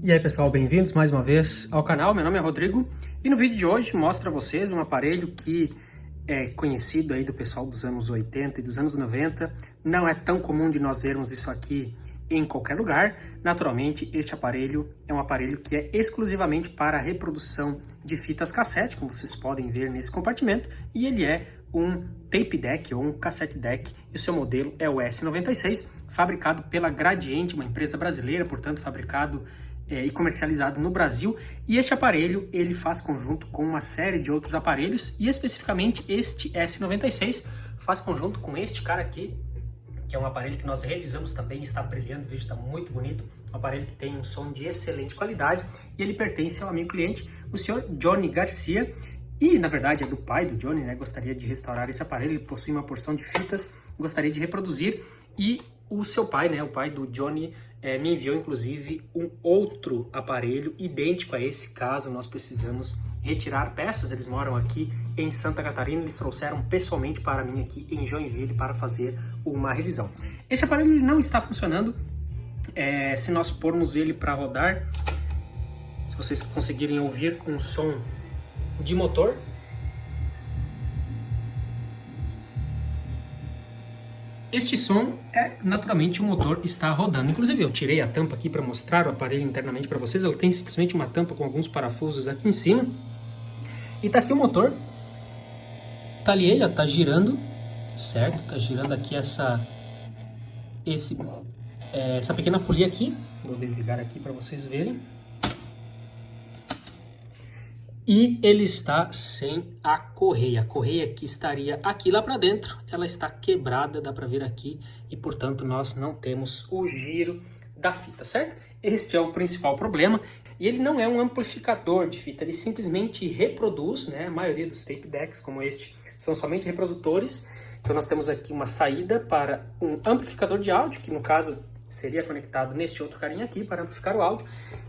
E aí pessoal, bem-vindos mais uma vez ao canal. Meu nome é Rodrigo e no vídeo de hoje mostro a vocês um aparelho que é conhecido aí do pessoal dos anos 80 e dos anos 90. Não é tão comum de nós vermos isso aqui em qualquer lugar. Naturalmente, este aparelho é um aparelho que é exclusivamente para a reprodução de fitas cassete, como vocês podem ver nesse compartimento, e ele é um tape deck ou um cassette deck, e o seu modelo é o S96, fabricado pela Gradiente, uma empresa brasileira, portanto fabricado e comercializado no Brasil. E este aparelho ele faz conjunto com uma série de outros aparelhos, e especificamente este S96 faz conjunto com este cara aqui, que é um aparelho que nós revisamos também, está brilhando, veja, está muito bonito, um aparelho que tem um som de excelente qualidade, e ele pertence ao amigo cliente, o senhor Johnny Garcia, e na verdade é do pai do Johnny, né? Gostaria de restaurar esse aparelho, ele possui uma porção de fitas, gostaria de reproduzir, e o seu pai, né, o pai do Johnny, me enviou inclusive um outro aparelho idêntico a esse, caso nós precisamos retirar peças. Eles moram aqui em Santa Catarina, eles trouxeram pessoalmente para mim aqui em Joinville para fazer uma revisão. Este aparelho não está funcionando, se nós pormos ele para rodar, se vocês conseguirem ouvir um som de motor, este som naturalmente o motor está rodando. Inclusive eu tirei a tampa aqui para mostrar o aparelho internamente para vocês. Ela tem simplesmente uma tampa com alguns parafusos aqui em cima. E tá aqui o motor. Tá ali ele, ó, tá girando, certo? Tá girando aqui essa pequena polia aqui. Vou desligar aqui para vocês verem. E ele está sem a correia que estaria aqui lá para dentro, ela está quebrada, dá para ver aqui, e portanto nós não temos o giro da fita, certo? Este é o principal problema, e ele não é um amplificador de fita, ele simplesmente reproduz, né? A maioria dos tape decks como este são somente reprodutores. Então nós temos aqui uma saída para um amplificador de áudio, que no caso seria conectado neste outro carinha aqui para amplificar o áudio,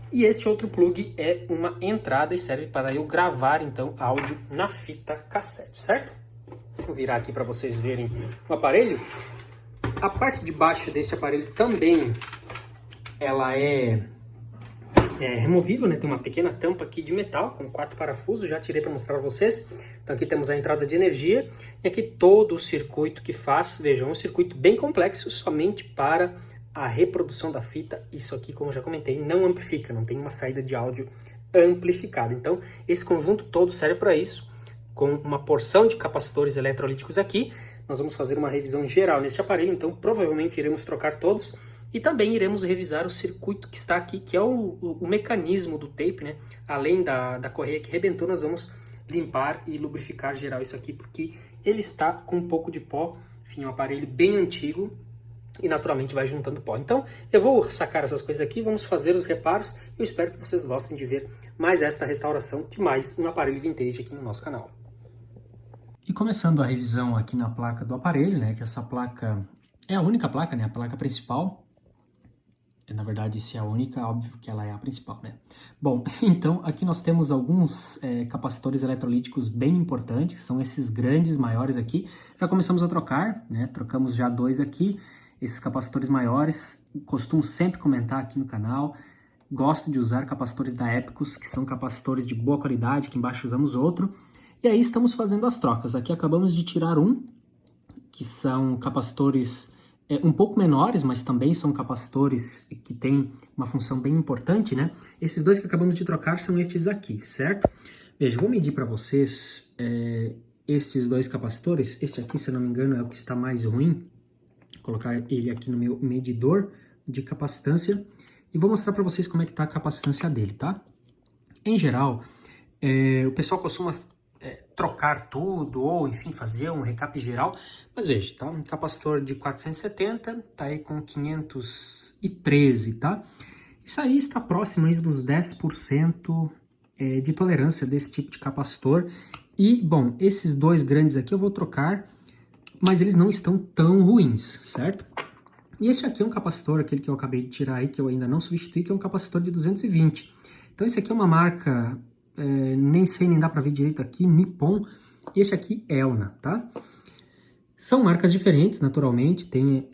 e este outro plug é uma entrada e serve para eu gravar então áudio na fita cassete, certo? Vou virar aqui para vocês verem o aparelho. A parte de baixo deste aparelho também ela é removível, né? Tem uma pequena tampa aqui de metal com 4 parafusos, já tirei para mostrar para vocês. Então aqui temos a entrada de energia e aqui todo o circuito que faz, vejam, um circuito bem complexo somente para a reprodução da fita. Isso aqui, como eu já comentei, não amplifica, não tem uma saída de áudio amplificada. Então, esse conjunto todo serve para isso, com uma porção de capacitores eletrolíticos aqui. Nós vamos fazer uma revisão geral nesse aparelho, então provavelmente iremos trocar todos, e também iremos revisar o circuito que está aqui, que é o mecanismo do tape, né? Além da correia que rebentou, nós vamos limpar e lubrificar geral isso aqui, porque ele está com um pouco de pó. Enfim, um aparelho bem antigo, e naturalmente vai juntando pó. Então eu vou sacar essas coisas aqui, vamos fazer os reparos. Eu espero que vocês gostem de ver mais esta restauração de mais um aparelho vintage aqui no nosso canal. E começando a revisão aqui na placa do aparelho, né, que essa placa é a única placa, né, a placa principal. Na verdade, se é a única, óbvio que ela é a principal, né? Bom, então aqui nós temos alguns capacitores eletrolíticos bem importantes, são esses grandes, maiores aqui. Já começamos a trocar, né? Trocamos já 2 aqui. Esses capacitores maiores, costumo sempre comentar aqui no canal, gosto de usar capacitores da Epicus, que são capacitores de boa qualidade, aqui embaixo usamos outro, e aí estamos fazendo as trocas. Aqui acabamos de tirar um, que são capacitores um pouco menores, mas também são capacitores que têm uma função bem importante, né? Esses 2 que acabamos de trocar são estes aqui, certo? Veja, vou medir para vocês estes 2 capacitores. Este aqui, se eu não me engano, é o que está mais ruim. Vou colocar ele aqui no meu medidor de capacitância e vou mostrar para vocês como é que está a capacitância dele, tá? Em geral, o pessoal costuma trocar tudo ou, enfim, fazer um recap geral, mas veja, tá? Um capacitor de 470 tá aí com 513, tá? Isso aí está próximo aí dos 10% de tolerância desse tipo de capacitor. E, bom, esses 2 grandes aqui eu vou trocar, mas eles não estão tão ruins, certo? E esse aqui é um capacitor, aquele que eu acabei de tirar aí, que eu ainda não substituí, que é um capacitor de 220. Então esse aqui é uma marca, nem sei, nem dá para ver direito aqui, Nippon. Esse aqui, Elna, tá? São marcas diferentes, naturalmente, tem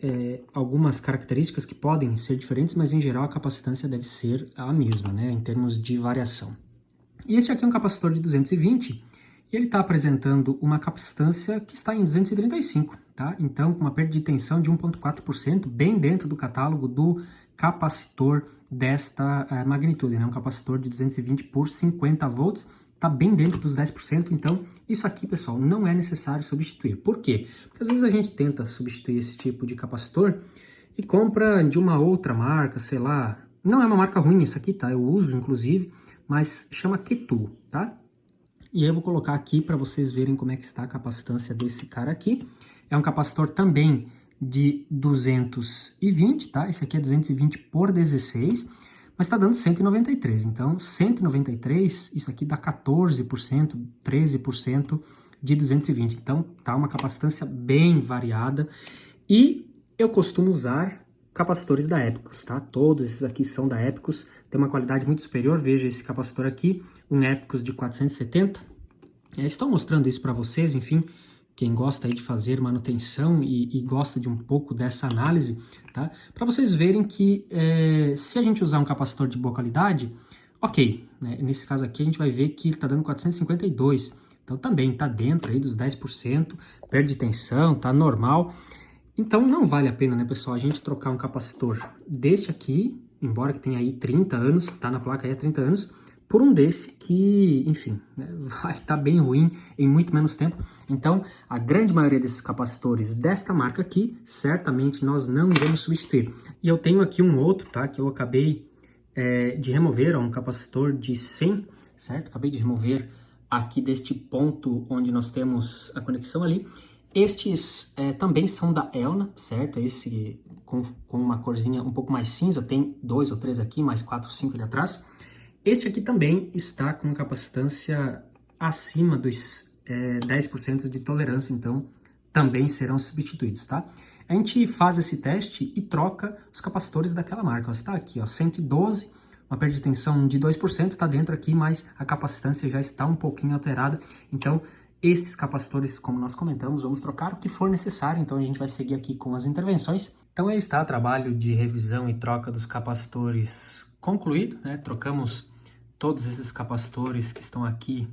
algumas características que podem ser diferentes, mas em geral a capacitância deve ser a mesma, né, em termos de variação. E este aqui é um capacitor de 220, e ele está apresentando uma capacitância que está em 235, tá? Então, com uma perda de tensão de 1,4%, bem dentro do catálogo do capacitor desta magnitude, né? Um capacitor de 220 por 50 volts, está bem dentro dos 10%, então isso aqui, pessoal, não é necessário substituir. Por quê? Porque às vezes a gente tenta substituir esse tipo de capacitor e compra de uma outra marca, sei lá, não é uma marca ruim esse aqui, tá? Eu uso, inclusive, mas chama Ketu, tá? E aí eu vou colocar aqui para vocês verem como é que está a capacitância desse cara aqui. É um capacitor também de 220, tá? Esse aqui é 220 por 16, mas está dando 193. Então, 193, isso aqui dá 14%, 13% de 220. Então, tá uma capacitância bem variada. E eu costumo usar capacitores da Epicus, tá? Todos esses aqui são da Epicus, tem uma qualidade muito superior. Veja esse capacitor aqui, um Epicus de 470. Estou mostrando isso para vocês, enfim, quem gosta aí de fazer manutenção e gosta de um pouco dessa análise, tá? Para vocês verem que se a gente usar um capacitor de boa qualidade, ok, né? Nesse caso aqui a gente vai ver que ele está dando 452, então também está dentro aí dos 10%, perde de tensão, tá normal. Então não vale a pena, né, pessoal, a gente trocar um capacitor desse aqui, embora que tenha aí 30 anos, tá na placa aí há 30 anos, por um desse que, enfim, né, vai estar bem ruim em muito menos tempo. Então, a grande maioria desses capacitores desta marca aqui, certamente nós não iremos substituir. E eu tenho aqui um outro, tá, que eu acabei de remover, ó, um capacitor de 100, certo? Acabei de remover aqui deste ponto onde nós temos a conexão ali. Estes também são da Elna, certo? Esse com uma corzinha um pouco mais cinza, tem 2 ou 3 aqui, mais 4 ou 5 ali atrás. Este aqui também está com capacitância acima dos 10% de tolerância, então também serão substituídos, tá? A gente faz esse teste e troca os capacitores daquela marca. Está aqui, ó, 112, uma perda de tensão de 2%, está dentro aqui, mas a capacitância já está um pouquinho alterada. Então, estes capacitores, como nós comentamos, vamos trocar o que for necessário. Então, a gente vai seguir aqui com as intervenções. Então, aí está o trabalho de revisão e troca dos capacitores concluído, né? Trocamos todos esses capacitores que estão aqui,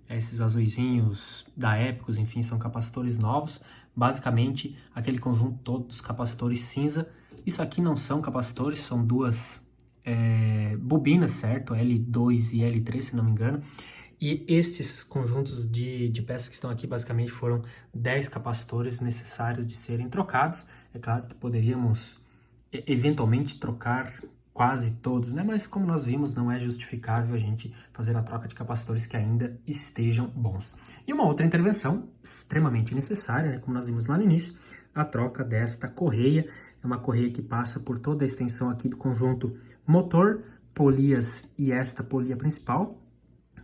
esses azuizinhos da Epicus, enfim, são capacitores novos. Basicamente, aquele conjunto todo dos capacitores cinza. Isso aqui não são capacitores, são duas bobinas, certo? L2 e L3, se não me engano. E estes conjuntos de peças que estão aqui, basicamente, foram 10 capacitores necessários de serem trocados. É claro que poderíamos, eventualmente, trocar quase todos, né? Mas como nós vimos, não é justificável a gente fazer a troca de capacitores que ainda estejam bons. E uma outra intervenção extremamente necessária, né? Como nós vimos lá no início, a troca desta correia. É uma correia que passa por toda a extensão aqui do conjunto motor, polias e esta polia principal.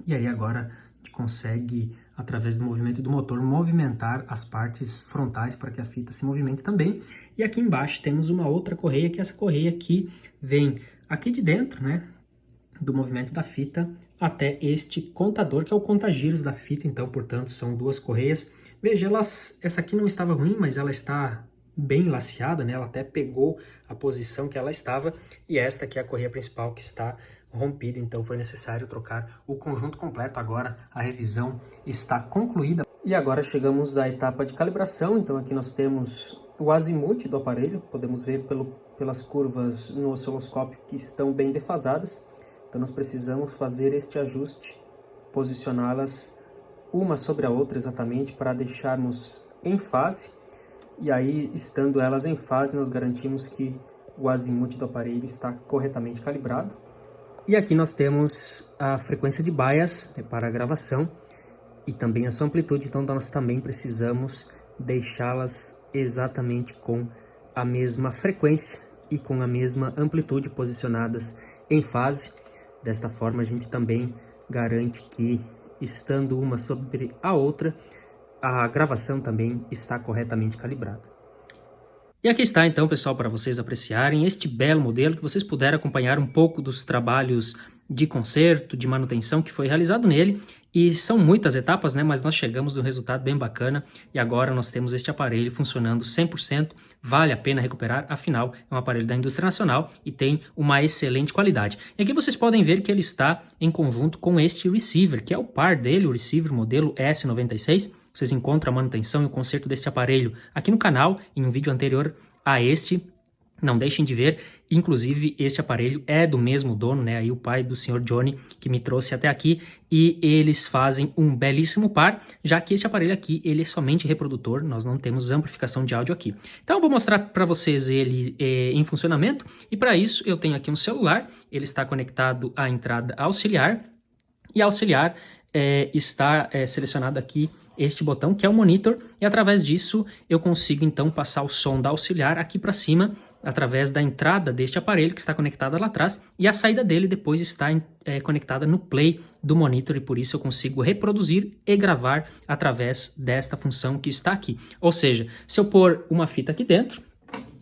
E aí agora a gente consegue, através do movimento do motor, movimentar as partes frontais para que a fita se movimente também. E aqui embaixo temos uma outra correia, que é essa correia que vem aqui de dentro, né, do movimento da fita até este contador, que é o contagiros da fita. Então, portanto, são duas correias. Veja, essa aqui não estava ruim, mas ela está bem laceada, né? Ela até pegou a posição que ela estava. E esta aqui é a correia principal que está rompida, então foi necessário trocar o conjunto completo. Agora a revisão está concluída. E agora chegamos à etapa de calibração. Então aqui nós temos o azimuth do aparelho, podemos ver pelas curvas no osciloscópio que estão bem defasadas. Então nós precisamos fazer este ajuste, posicioná-las uma sobre a outra exatamente para deixarmos em fase. E aí, estando elas em fase, nós garantimos que o azimuth do aparelho está corretamente calibrado. E aqui nós temos a frequência de bias para a gravação e também a sua amplitude, então nós também precisamos deixá-las exatamente com a mesma frequência e com a mesma amplitude posicionadas em fase. Desta forma a gente também garante que, estando uma sobre a outra, a gravação também está corretamente calibrada. E aqui está então, pessoal, para vocês apreciarem este belo modelo, que vocês puderam acompanhar um pouco dos trabalhos de conserto, de manutenção que foi realizado nele. E são muitas etapas, né? Mas nós chegamos num resultado bem bacana e agora nós temos este aparelho funcionando 100%. Vale a pena recuperar, afinal é um aparelho da indústria nacional e tem uma excelente qualidade. E aqui vocês podem ver que ele está em conjunto com este receiver, que é o par dele, o receiver modelo S96. Vocês encontram a manutenção e o conserto deste aparelho aqui no canal, em um vídeo anterior a este. Não deixem de ver, inclusive este aparelho é do mesmo dono, né, aí o pai do Sr. Johnny que me trouxe até aqui, e eles fazem um belíssimo par, já que este aparelho aqui, ele é somente reprodutor, nós não temos amplificação de áudio aqui. Então eu vou mostrar para vocês ele em funcionamento, e para isso eu tenho aqui um celular, ele está conectado à entrada auxiliar, e a auxiliar está selecionado aqui este botão que é o monitor, e através disso eu consigo então passar o som da auxiliar aqui para cima, através da entrada deste aparelho que está conectada lá atrás, e a saída dele depois está conectada no play do monitor, e por isso eu consigo reproduzir e gravar através desta função que está aqui. Ou seja, se eu pôr uma fita aqui dentro,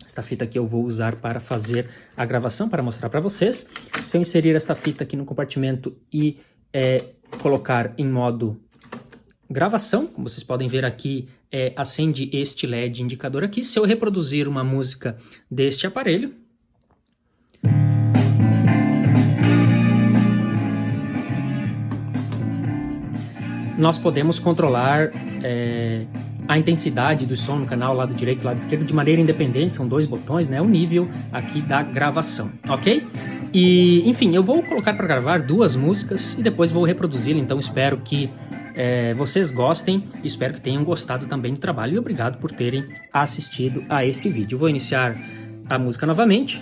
esta fita aqui eu vou usar para fazer a gravação, para mostrar para vocês. Se eu inserir esta fita aqui no compartimento e colocar em modo gravação, como vocês podem ver aqui, acende este LED indicador aqui. Se eu reproduzir uma música deste aparelho, nós podemos controlar a intensidade do som no canal lado direito e lado esquerdo de maneira independente, são dois botões, né? O nível aqui da gravação, ok? E, enfim, eu vou colocar para gravar duas músicas e depois vou reproduzi-la, então espero que vocês gostem, espero que tenham gostado também do trabalho e obrigado por terem assistido a este vídeo. Eu vou iniciar a música novamente.